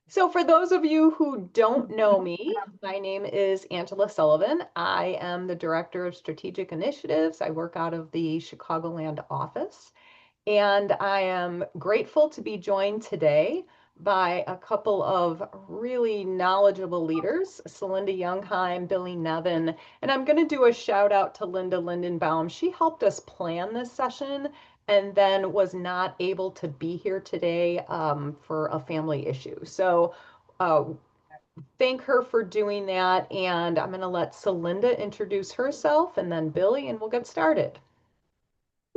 So for those of you who don't know me, my name is Angela Sullivan. I am the Director of Strategic Initiatives. I work out of the Chicagoland office, and I am grateful to be joined today by a couple of really knowledgeable leaders, Celinda Youngheim, Billy Nevin, and I'm going to do a shout out to Linda Lindenbaum. She helped us plan this session and then was not able to be here today for a family issue. So uh, thank her for doing that. And I'm going to let Celinda introduce herself and then Billy, and we'll get started.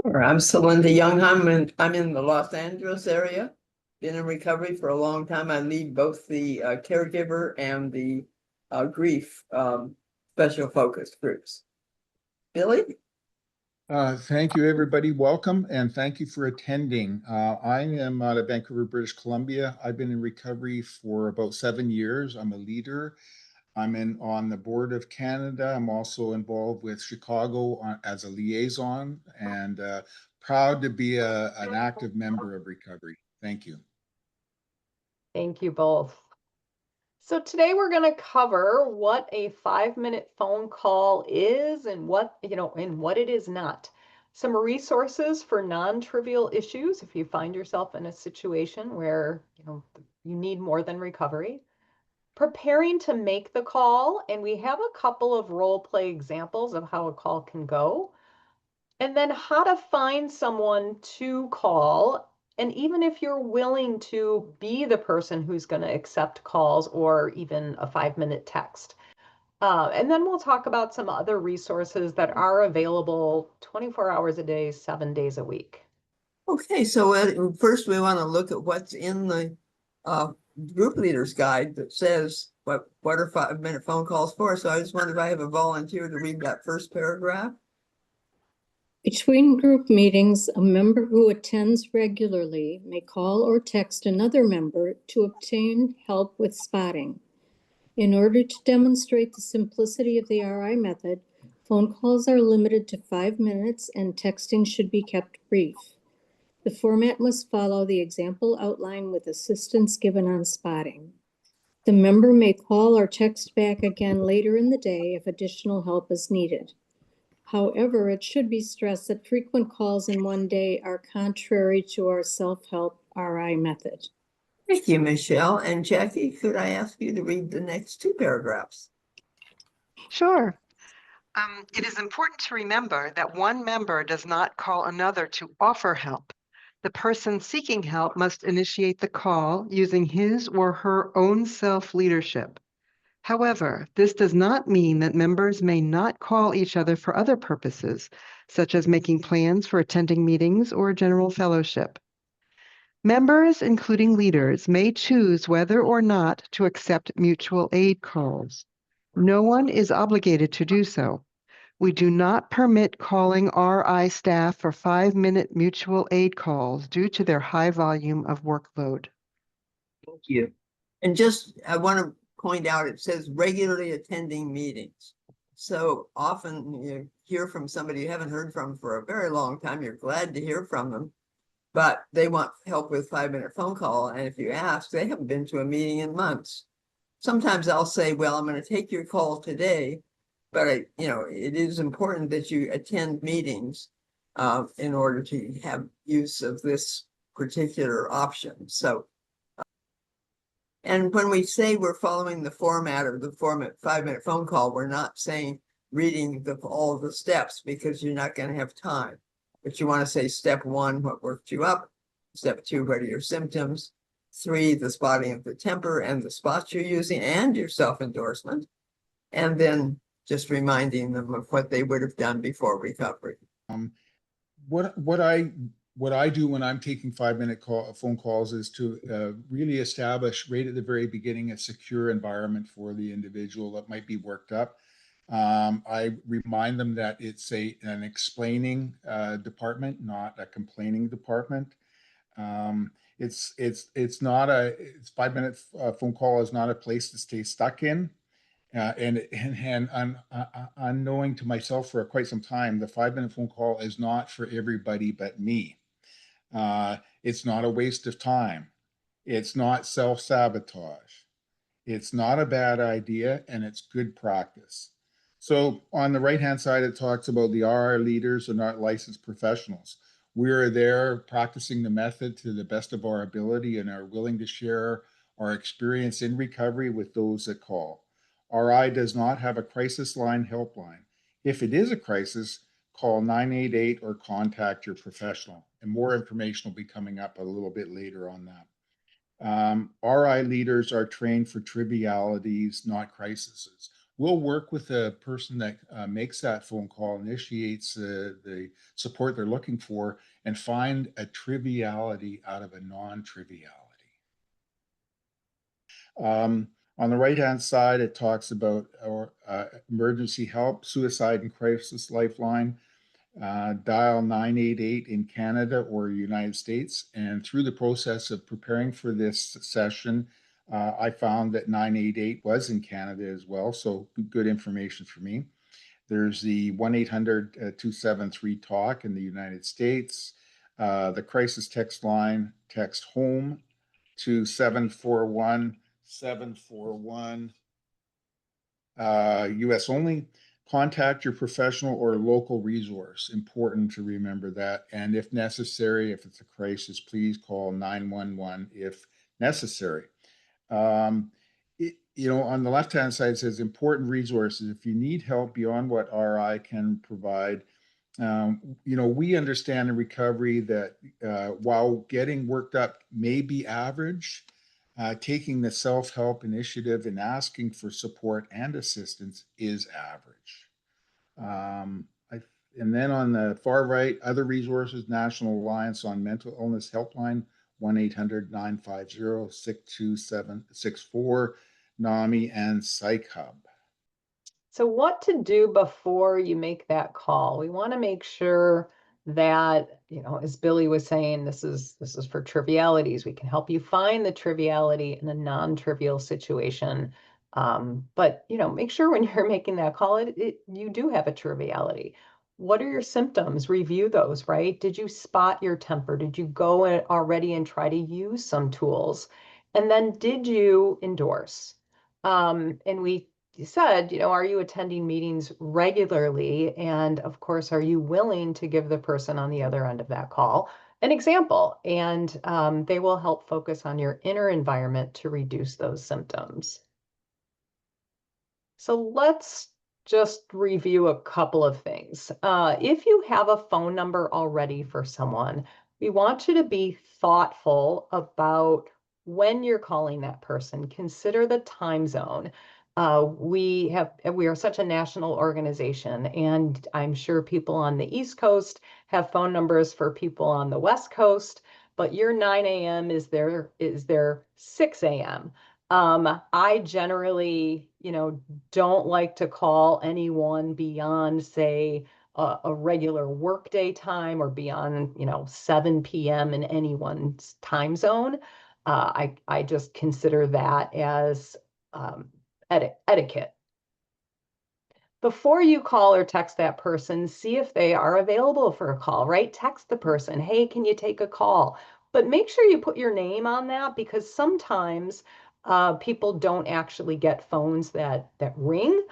Sure. I'm Celinda Youngheim, and I'm in the Los Angeles area. Been in recovery for a long time. I lead both the caregiver and the grief special focus groups. Billy? Thank you, everybody. Welcome, and thank you for attending. I am out of Vancouver, British Columbia. I've been in recovery for about 7 years. I'm a leader. I'm on the board of Canada. I'm also involved with Chicago as a liaison, and proud to be an active member of recovery. Thank you. Thank you both. So today we're going to cover what a 5-minute phone call is and what it is not. Some resources for non-trivial issues if you find yourself in a situation where, you need more than recovery. Preparing to make the call, and we have a couple of role play examples of how a call can go. And then how to find someone to call. And even if you're willing to be the person who's going to accept calls or even a 5-minute text. And then we'll talk about some other resources that are available 24 hours a day, 7 days a week. Okay, so first we want to look at what's in the group leaders guide that says what are 5-minute phone calls for. So I just wondered if I have a volunteer to read that first paragraph. Between group meetings, a member who attends regularly may call or text another member to obtain help with spotting. In order to demonstrate the simplicity of the RI method, phone calls are limited to 5 minutes and texting should be kept brief. The format must follow the example outline with assistance given on spotting. The member may call or text back again later in the day if additional help is needed. However, it should be stressed that frequent calls in one day are contrary to our self-help RI method. Thank you, Michelle. And Jackie, could I ask you to read the next 2 paragraphs? Sure. It is important to remember that one member does not call another to offer help. The person seeking help must initiate the call using his or her own self-leadership. However, this does not mean that members may not call each other for other purposes, such as making plans for attending meetings or general fellowship. Members, including leaders, may choose whether or not to accept mutual aid calls. No one is obligated to do so. We do not permit calling RI staff for 5-minute mutual aid calls due to their high volume of workload. Thank you. And just, I want to point out, it says regularly attending meetings. So often you hear from somebody you haven't heard from for a very long time. You're glad to hear from them, but they want help with 5-minute phone call. And if you ask, they haven't been to a meeting in months. Sometimes I'll say, well, I'm going to take your call today, but it is important that you attend meetings in order to have use of this particular option. So, and when we say we're following the format of the 5-minute phone call, we're not saying reading all of the steps because you're not going to have time. But you want to say step 1, what worked you up? Step 2, what are your symptoms? 3, the spotting of the temper and the spots you're using and your self-endorsement. And then just reminding them of what they would have done before recovery. What I do when I'm taking 5-minute phone calls is to really establish right at the very beginning a secure environment for the individual that might be worked up. I remind them that it's an explaining department, not a complaining department. It's 5-minute phone call is not a place to stay stuck in. And unknowing to myself for quite some time, the 5-minute phone call is not for everybody but me. It's not a waste of time. It's not self-sabotage. It's not a bad idea, and it's good practice. So on the right-hand side, it talks about the RI leaders are not licensed professionals. We're there practicing the method to the best of our ability and are willing to share our experience in recovery with those that call. RI does not have a crisis line helpline. If it is a crisis, call 988 or contact your professional. And more information will be coming up a little bit later on that. RI leaders are trained for trivialities, not crises. We'll work with the person that makes that phone call, initiates the support they're looking for, and find a triviality out of a non-triviality. On the right-hand side, it talks about our emergency help, suicide and crisis lifeline. Dial 988 in Canada or United States. And through the process of preparing for this session, I found that 988 was in Canada as well. So good information for me. There's the 1-800-273-TALK in the United States. The crisis text line, text HOME to 741-741, US only. Contact your professional or local resource. Important to remember that. And if necessary, if it's a crisis, please call 911 if necessary. On the left-hand side, it says important resources. If you need help beyond what RI can provide, we understand in recovery that while getting worked up may be average, taking the self-help initiative and asking for support and assistance is average. And then on the far right, other resources, National Alliance on Mental Illness Helpline, 1-800-950-62764, NAMI, and Psych Hub. So what to do before you make that call? We want to make sure that, as Billy was saying, this is for trivialities. We can help you find the triviality in a non-trivial situation. But make sure when you're making that call, you do have a triviality. What are your symptoms? Review those, right? Did you spot your temper? Did you go already and try to use some tools? And then did you endorse? And we said, are you attending meetings regularly? And of course, are you willing to give the person on the other end of that call an example? And they will help focus on your inner environment to reduce those symptoms. So let's just review a couple of things. If you have a phone number already for someone, we want you to be thoughtful about when you're calling that person. Consider the time zone. We are such a national organization, and I'm sure people on the East Coast have phone numbers for people on the West Coast, but your 9 a.m. is their 6 a.m. I generally, don't like to call anyone beyond, say, a regular workday time or beyond, 7 p.m. in anyone's time zone. I just consider that as etiquette. Before you call or text that person, see if they are available for a call, right? Text the person, hey, can you take a call? But make sure you put your name on that, because sometimes people don't actually get phones that ring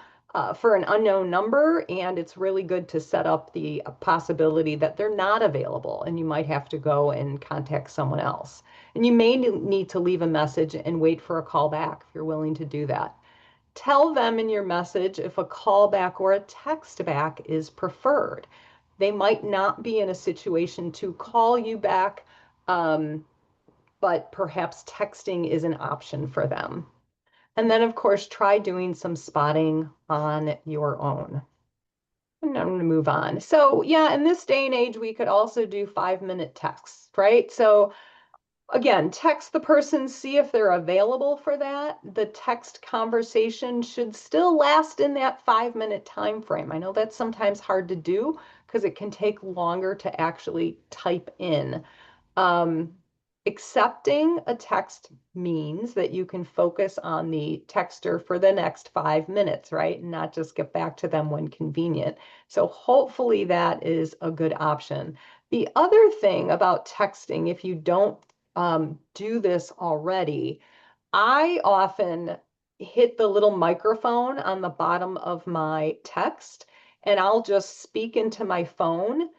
for an unknown number, and it's really good to set up the possibility that they're not available, and you might have to go and contact someone else. And you may need to leave a message and wait for a call back if you're willing to do that. Tell them in your message if a call back or a text back is preferred. They might not be in a situation to call you back, but perhaps texting is an option for them. And then, of course, try doing some spotting on your own. And I'm going to move on. So yeah, in this day and age, we could also do 5-minute texts, right? So again, text the person, see if they're available for that. The text conversation should still last in that 5-minute time frame. I know that's sometimes hard to do because it can take longer to actually type in. Accepting a text means that you can focus on the texter for the next 5 minutes, right? And not just get back to them when convenient. So hopefully that is a good option. The other thing about texting, if you don't do this already. I often hit the little microphone on the bottom of my text and I'll just speak into my phone.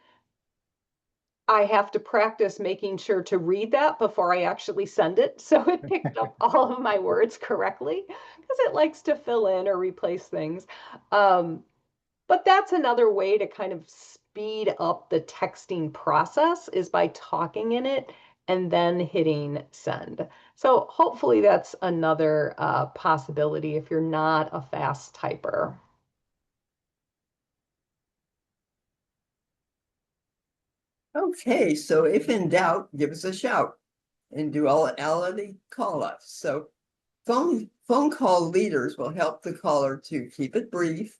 I have to practice making sure to read that before I actually send it. So it picked up all of my words correctly because it likes to fill in or replace things. But that's another way to kind of speed up the texting process is by talking in it and then hitting send. So hopefully that's another possibility if you're not a fast typer. Okay, so if in doubt, give us a shout and duality, call us. So phone call leaders will help the caller to keep it brief.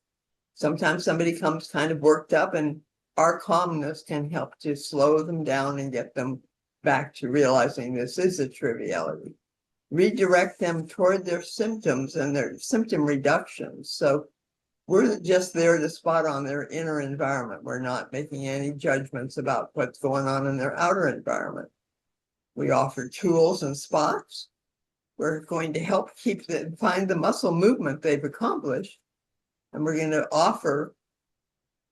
Sometimes somebody comes kind of worked up and our calmness can help to slow them down and get them back to realizing this is a triviality. Redirect them toward their symptoms and their symptom reductions. So we're just there to spot on their inner environment. We're not making any judgments about what's going on in their outer environment. We offer tools and spots. We're going to help find the muscle movement they've accomplished. And we're going to offer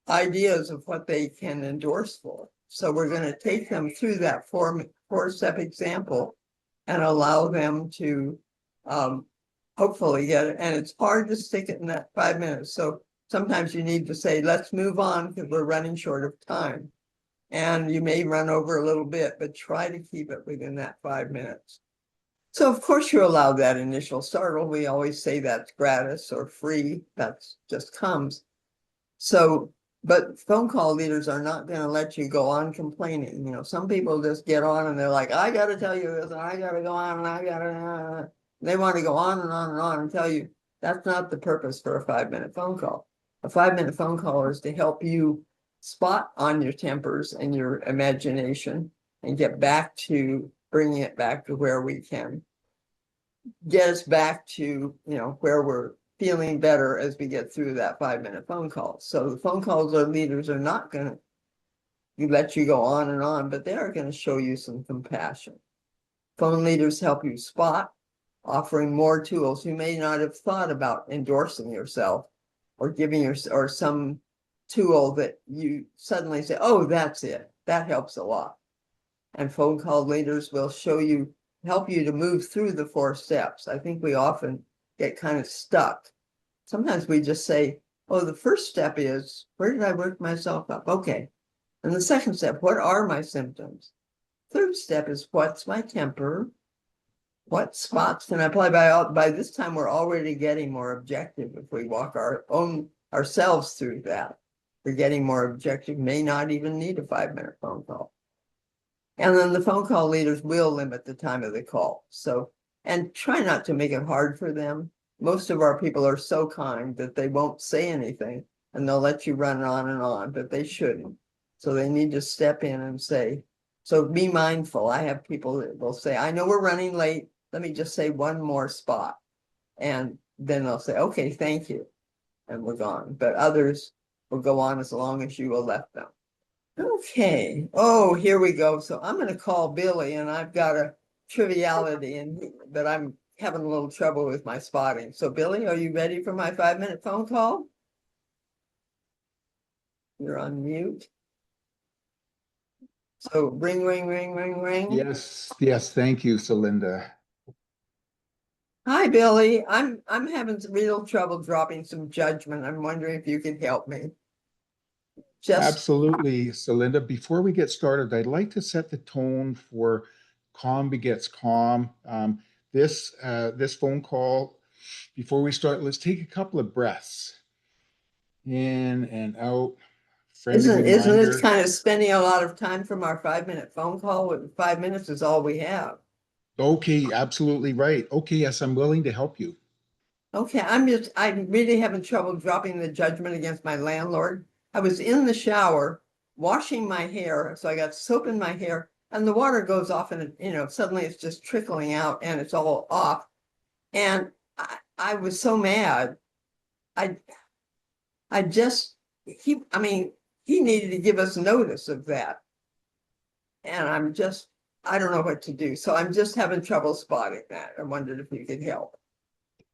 ideas of what they can endorse for. So we're going to take them through that four-step example and allow them to hopefully get it. And it's hard to stick it in that 5 minutes. So sometimes you need to say, let's move on because we're running short of time. And you may run over a little bit, but try to keep it within that 5 minutes. So of course you allow that initial startle. We always say that's gratis or free. That's just comes. So, but phone call leaders are not going to let you go on complaining. You know, some people just get on and they're like, I got to tell you this and I got to go on and I got to, they want to go on and on and on and tell you that's not the purpose for a 5-minute phone call. A 5-minute phone call is to help you spot on your tempers and your imagination and get back to bringing it back to where we can get us back to, you know, where we're feeling better as we get through that 5-minute phone call. So the phone calls or leaders are not going to let you go on and on, but they are going to show you some compassion. Phone leaders help you spot, offering more tools. You may not have thought about endorsing yourself or giving or some tool that you suddenly say, oh, that's it. That helps a lot. And phone call leaders will help you to move through the 4 steps. I think we often get kind of stuck. Sometimes we just say, oh, the first step is, where did I work myself up? Okay. And the second step, what are my symptoms? Third step is, what's my temper? What spots can I apply? By this time, we're already getting more objective. If we walk ourselves through that, we're getting more objective, may not even need a 5-minute phone call. And then the phone call leaders will limit the time of the call. So, and try not to make it hard for them. Most of our people are so kind that they won't say anything and they'll let you run on and on, but they shouldn't. So they need to step in and say, so be mindful. I have people that will say, I know we're running late. Let me just say one more spot. And then they'll say, okay, thank you. And we're gone. But others will go on as long as you will let them. Okay. Oh, here we go. So I'm going to call Billy and I've got a triviality but I'm having a little trouble with my spotting. So Billy, are you ready for my 5-minute phone call? You're on mute. So ring, ring, ring, ring, ring. Yes, yes, thank you, Celinda. Hi, Billy. I'm having some real trouble dropping some judgment. I'm wondering if you could help me. Absolutely, Celinda. Before we get started, I'd like to set the tone for calm begets calm. This phone call, before we start, let's take a couple of breaths in and out. Friendly Isn't this reminder. kind of spending a lot of time from our 5-minute phone call? 5 minutes is all we have. Okay, absolutely right. Okay, yes, I'm willing to help you. Okay, I'm really having trouble dropping the judgment against my landlord. I was in the shower washing my hair, so I got soap in my hair and the water goes off and, you know, suddenly it's just trickling out and it's all off. And I was so mad. He needed to give us notice of that. And I'm just I don't know what to do. So I'm just having trouble spotting that. I wondered if you could help.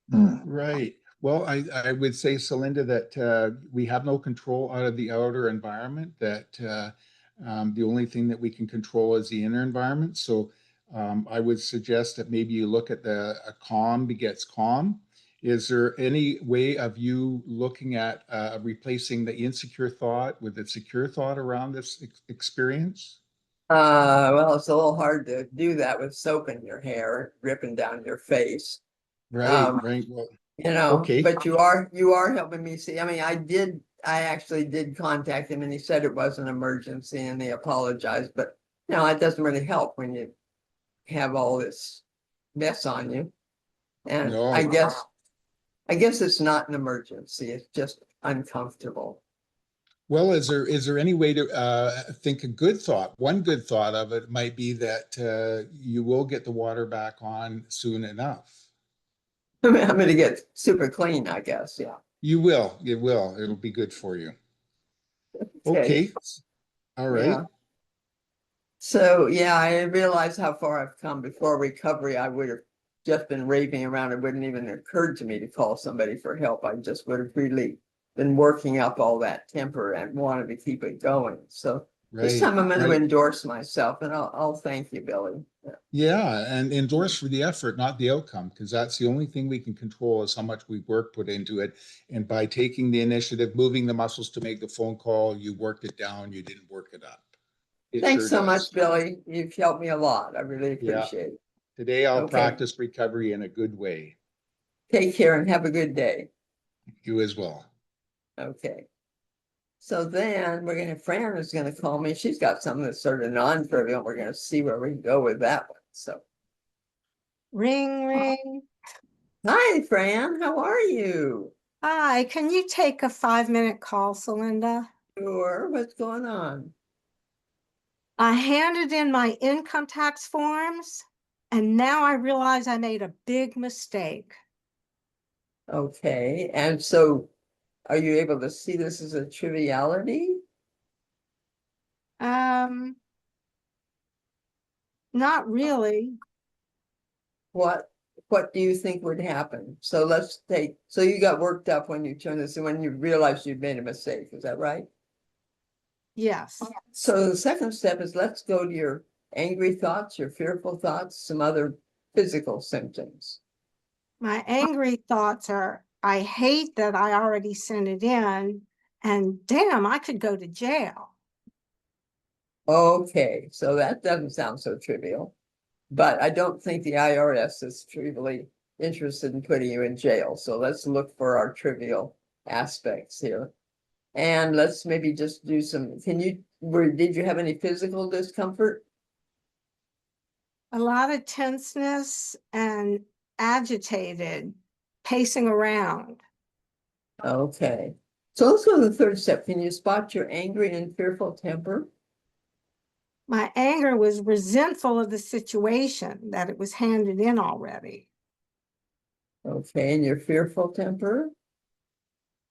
Right. Well, I would say, Celinda, that we have no control out of the outer environment, that the only thing that we can control is the inner environment. So I would suggest that maybe you look at the calm begets calm. Is there any way of you looking at replacing the insecure thought with the secure thought around this experience? Well, it's a little hard to do that with soap in your hair, dripping down your face. Right, right. Well, You know, okay. but you are helping me see. I mean, I actually did contact him and he said it was an emergency and they apologized, but you know, it doesn't really help when you have all this mess on you. And No. I guess it's not an emergency. It's just uncomfortable. Well, is there any way to think a good thought? One good thought of it might be that you will get the water back on soon enough. I'm gonna get super clean, I guess. Yeah. You will. It will. It'll be good for you. Okay. All right. Yeah. So yeah, I realize how far I've come. Before recovery, I would have just been raving around. It wouldn't even occurred to me to call somebody for help. I just would have really been working up all that temper and wanted to keep it going. So this Right. time I'm going to Right. endorse myself, and I'll thank you, Billy. Yeah. Yeah, and endorse for the effort, not the outcome, because that's the only thing we can control is how much we work put into it. And by taking the initiative, moving the muscles to make the phone call, you worked it down, you didn't work it up. It Thanks sure so does. much, Billy. You've helped me a lot. I really Yeah. appreciate it. Today I'll Okay. practice recovery in a good way. Take care and have a good day. You as well. Okay. So then we're gonna, Fran is gonna call me. She's got something that's sort of non-trivial. We're gonna see where we can go with that one. So, Ring, ring. hi, Fran, how are you? Hi, can you take a 5-minute call, Celinda? Sure, what's going on? I handed in my income tax forms, and now I realize I made a big mistake. Okay, and so are you able to see this as a triviality? Not really. What do you think would happen? So let's take, so you got worked up when you turned this, and when you realized you'd made a mistake, is that right? Yes. So the second step is let's go to your angry thoughts, your fearful thoughts, some other physical symptoms. My angry thoughts are, I hate that I already sent it in, and damn, I could go to jail. Okay, so that doesn't sound so trivial, but I don't think the IRS is trivially interested in putting you in jail. So let's look for our trivial aspects here. And let's maybe just do some, did you have any physical discomfort? A lot of tenseness and agitated, pacing around. Okay, so let's go to the third step. Can you spot your angry and fearful temper? My anger was resentful of the situation that it was handed in already. Okay, and your fearful temper?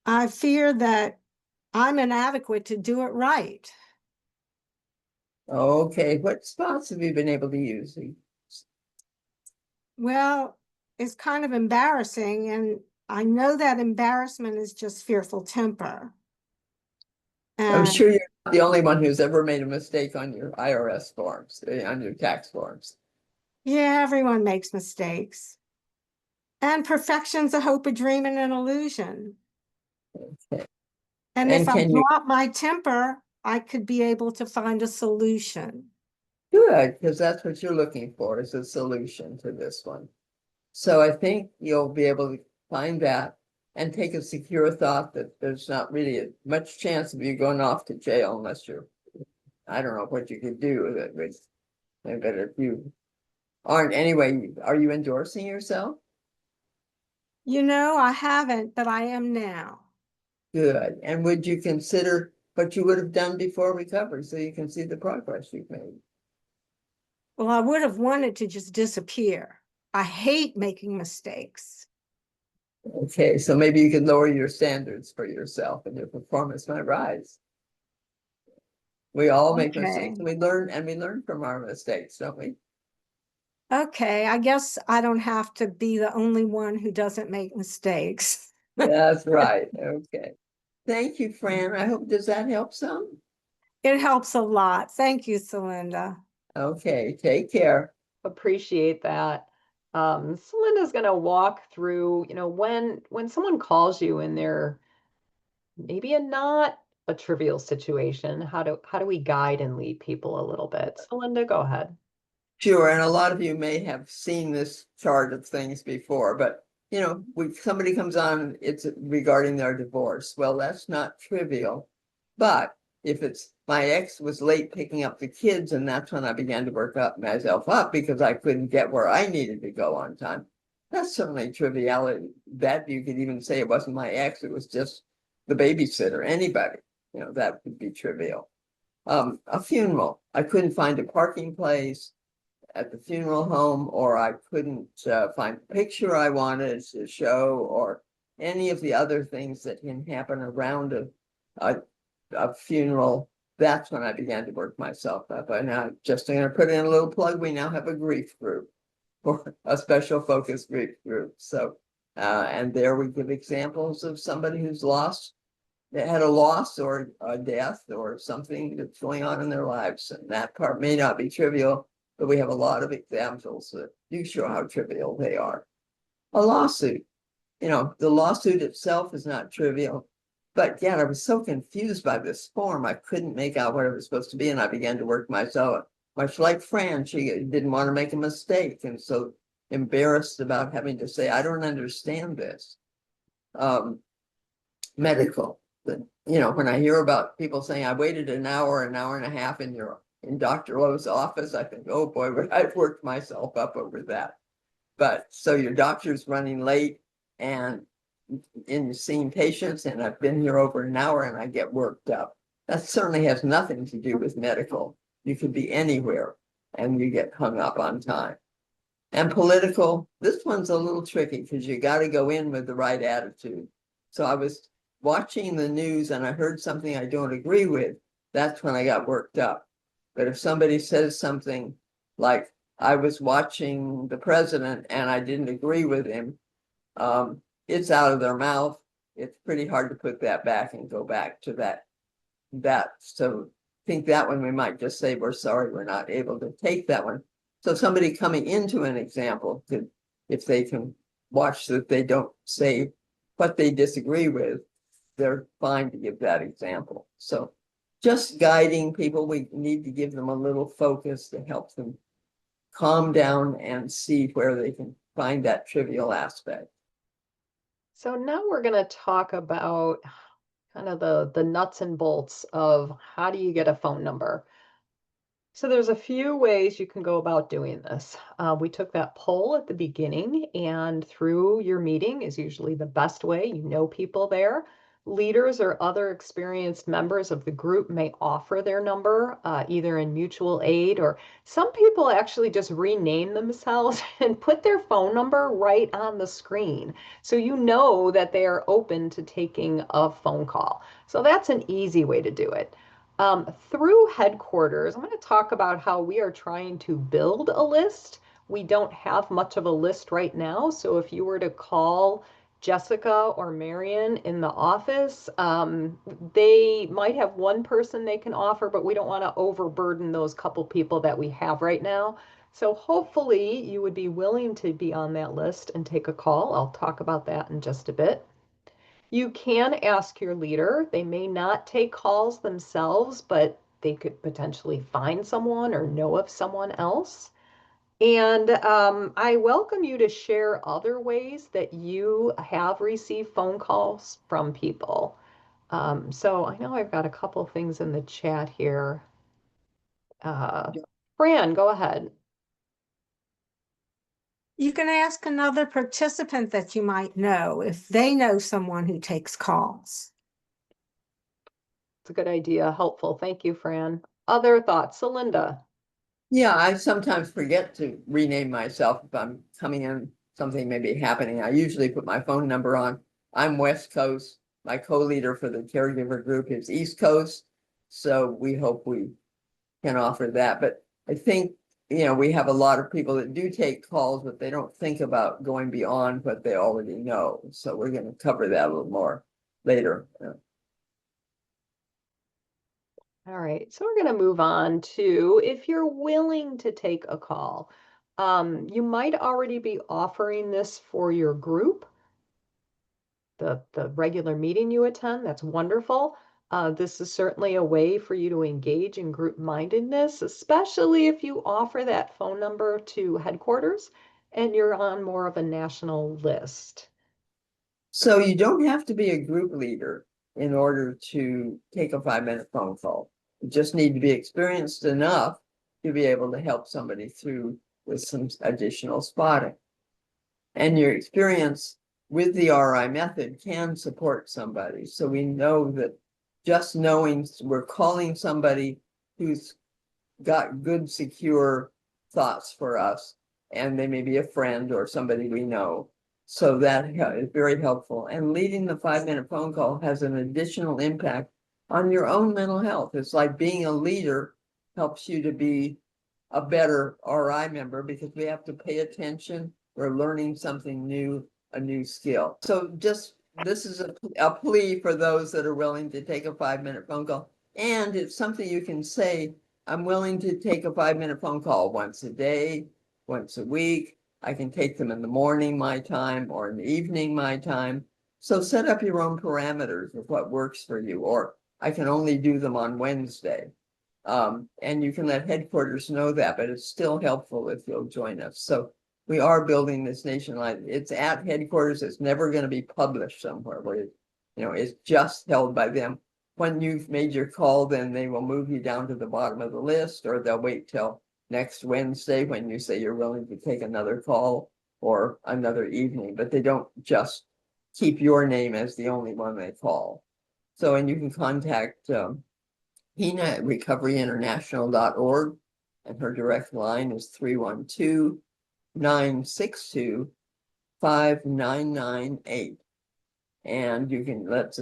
I fear that I'm inadequate to do it right. Okay, what spots have you been able to use? Well, it's kind of embarrassing, and I know that embarrassment is just fearful temper. I'm And sure you're not the only one who's ever made a mistake on your IRS forms, on your tax forms. yeah, everyone makes mistakes. And perfection's a hope, a dream, and an illusion. Okay. And And if I can you- drop my temper, I could be able to find a solution. Good, because that's what you're looking for, is a solution to this one. So I think you'll be able to find that and take a secure thought that there's not really much chance of you going off to jail unless you're, I don't know what you could do with it, but if you aren't anyway, are you endorsing yourself? You know, I haven't, but I am now. Good. And would you consider what you would have done before recovery so you can see the progress you've made? Well, I would have wanted to just disappear. I hate making mistakes. Okay, so maybe you could lower your standards for yourself and your performance might rise. We all make Okay. mistakes. We learn from our mistakes, don't we? Okay, I guess I don't have to be the only one who doesn't make mistakes. That's right. Okay. Thank you, Fran. I hope, does that help some? It helps a lot. Thank you, Celinda. Okay, take care. Appreciate that. So Linda's gonna walk through, when someone calls you and they're maybe not a trivial situation, how do we guide and lead people a little bit? So Linda, go ahead. Sure, and a lot of you may have seen this chart of things before, but somebody comes on, it's regarding their divorce. Well, that's not trivial. But if it's my ex was late picking up the kids, and that's when I began to work up myself up because I couldn't get where I needed to go on time. That's certainly triviality. That you could even say it wasn't my ex, it was just the babysitter, anybody, that would be trivial. A funeral, I couldn't find a parking place at the funeral home, or I couldn't find the picture I wanted to show, or any of the other things that can happen around a funeral. That's when I began to work myself up. And I'm just going to put in a little plug. We now have a grief group, or a special focus grief group. So, and there we give examples of somebody who's lost, that had a loss or a death or something that's going on in their lives. And that part may not be trivial, but we have a lot of examples that do show how trivial they are. A lawsuit, the lawsuit itself is not trivial, but yet I was so confused by this form, I couldn't make out what it was supposed to be, and I began to work myself. Much like Fran, she didn't want to make a mistake, and so embarrassed about having to say, I don't understand this. Medical, when I hear about people saying, I waited an hour and a half in Dr. Lowe's office, I think, oh boy, I've worked myself up over that. But so your doctor's running late and in seeing patients, and I've been here over an hour and I get worked up. That certainly has nothing to do with medical. You could be anywhere and you get hung up on time. And political, this one's a little tricky because you got to go in with the right attitude. So I was watching the news and I heard something I don't agree with. That's when I got worked up. But if somebody says something like, I was watching the president and I didn't agree with him, it's out of their mouth. It's pretty hard to put that back and go back to that. So I think that one we might just say, we're sorry, we're not able to take that one. So somebody coming into an example, if they can watch that they don't say what they disagree with, they're fine to give that example. So just guiding people, we need to give them a little focus to help them calm down and see where they can find that trivial aspect. So now we're going to talk about kind of the nuts and bolts of how do you get a phone number. So there's a few ways you can go about doing this. We took that poll at the beginning, and through your meeting is usually the best way. You know people there. Leaders or other experienced members of the group may offer their number, either in mutual aid, or some people actually just rename themselves and put their phone number right on the screen. So you know that they are open to taking a phone call. So that's an easy way to do it. Through headquarters, I'm going to talk about how we are trying to build a list. We don't have much of a list right now. So if you were to call Jessica or Marion in the office, they might have one person they can offer, but we don't want to overburden those couple people that we have right now. So hopefully you would be willing to be on that list and take a call. I'll talk about that in just a bit. You can ask your leader. They may not take calls themselves, but they could potentially find someone or know of someone else. And I welcome you to share other ways that you have received phone calls from people. So I know I've got a couple things in the chat here. Fran, go ahead. You can ask another participant that you might know if they know someone who takes calls. It's a good idea. Helpful. Thank you, Fran. Other thoughts? Celinda. Yeah, I sometimes forget to rename myself if I'm coming in, something may be happening. I usually put my phone number on. I'm West Coast. My co-leader for the caregiver group is East Coast. So we hope we can offer that, but I think, we have a lot of people that do take calls, but they don't think about going beyond what they already know. So we're gonna cover that a little more later. All right, so we're going to move on to if you're willing to take a call. You might already be offering this for your group, the regular meeting you attend. That's wonderful. This is certainly a way for you to engage in group mindedness, especially if you offer that phone number to headquarters and you're on more of a national list. So you don't have to be a group leader in order to take a 5-minute phone call. You just need to be experienced enough to be able to help somebody through with some additional spotting. And your experience with the RI method can support somebody. So we know that just knowing we're calling somebody who's got good, secure thoughts for us, and they may be a friend or somebody we know. So that is very helpful. And leading the 5-minute phone call has an additional impact on your own mental health. It's like being a leader helps you to be a better RI member because we have to pay attention. We're learning something new, a new skill. So just, this is a plea for those that are willing to take a 5-minute phone call. And it's something you can say, I'm willing to take a 5-minute phone call once a day, once a week. I can take them in the morning, my time, or in the evening, my time. So set up your own parameters of what works for you, or I can only do them on Wednesday. And you can let headquarters know that, but it's still helpful if you'll join us. So we are building this nationwide. It's at headquarters. It's never going to be published somewhere where, it's just held by them. When you've made your call, then they will move you down to the bottom of the list, or they'll wait till next Wednesday when you say you're willing to take another call or another evening, but they don't just keep your name as the only one they call. So, and you can contact Hina at recoveryinternational.org, and her direct line is 312-962-5998. And you can let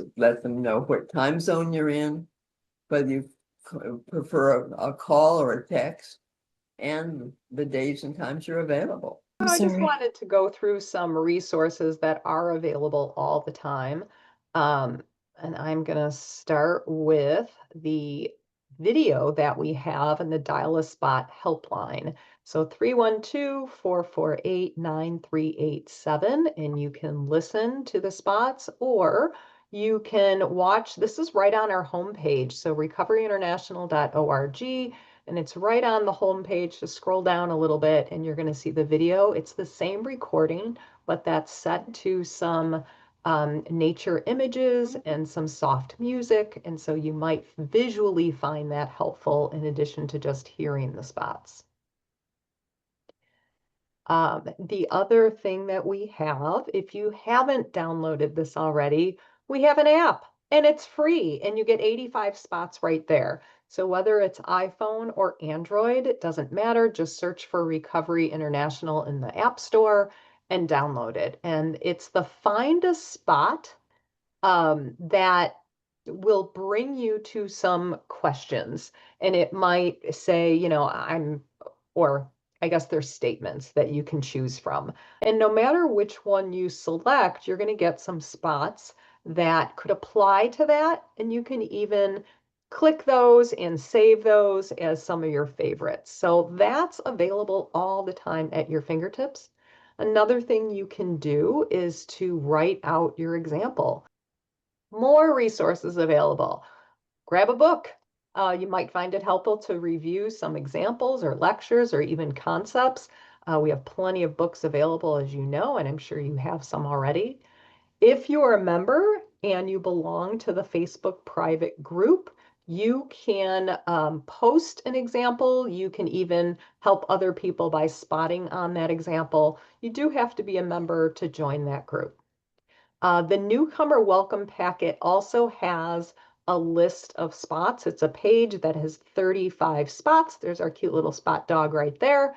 them know what time zone you're in, whether you prefer a call or a text, and the days and times you're available. I'm I just sorry. wanted to go through some resources that are available all the time. And I'm going to start with the video that we have in the Dial a Spot helpline. So 312-448-9387, and you can listen to the spots, or you can watch. This is right on our homepage, so recoveryinternational.org. And it's right on the homepage. Just scroll down a little bit and you're going to see the video. It's the same recording, but that's set to some nature images and some soft music. And so you might visually find that helpful in addition to just hearing the spots. The other thing that we have, if you haven't downloaded this already, we have an app and it's free and you get 85 spots right there. So whether it's iPhone or Android, it doesn't matter. Just search for Recovery International in the App Store and download it. And it's the Find a Spot that will bring you to some questions. And it might say, or I guess there's statements that you can choose from. And no matter which one you select, you're going to get some spots that could apply to that. And you can even click those and save those as some of your favorites. So that's available all the time at your fingertips. Another thing you can do is to write out your example. More resources available. Grab a book. You might find it helpful to review some examples or lectures or even concepts. We have plenty of books available, as you know, and I'm sure you have some already. If you're a member and you belong to the Facebook private group, you can post an example. You can even help other people by spotting on that example. You do have to be a member to join that group. The newcomer welcome packet also has a list of spots. It's a page that has 35 spots. There's our cute little spot dog right there.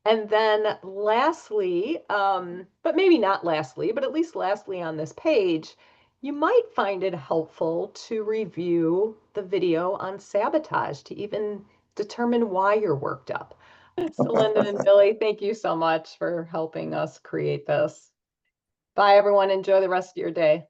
And then lastly, but maybe not lastly, but at least lastly on this page You might find it helpful to review the video on sabotage to even determine why you're worked up. So Linda and Billy, thank you so much for helping us create this. Bye, everyone. Enjoy the rest of your day.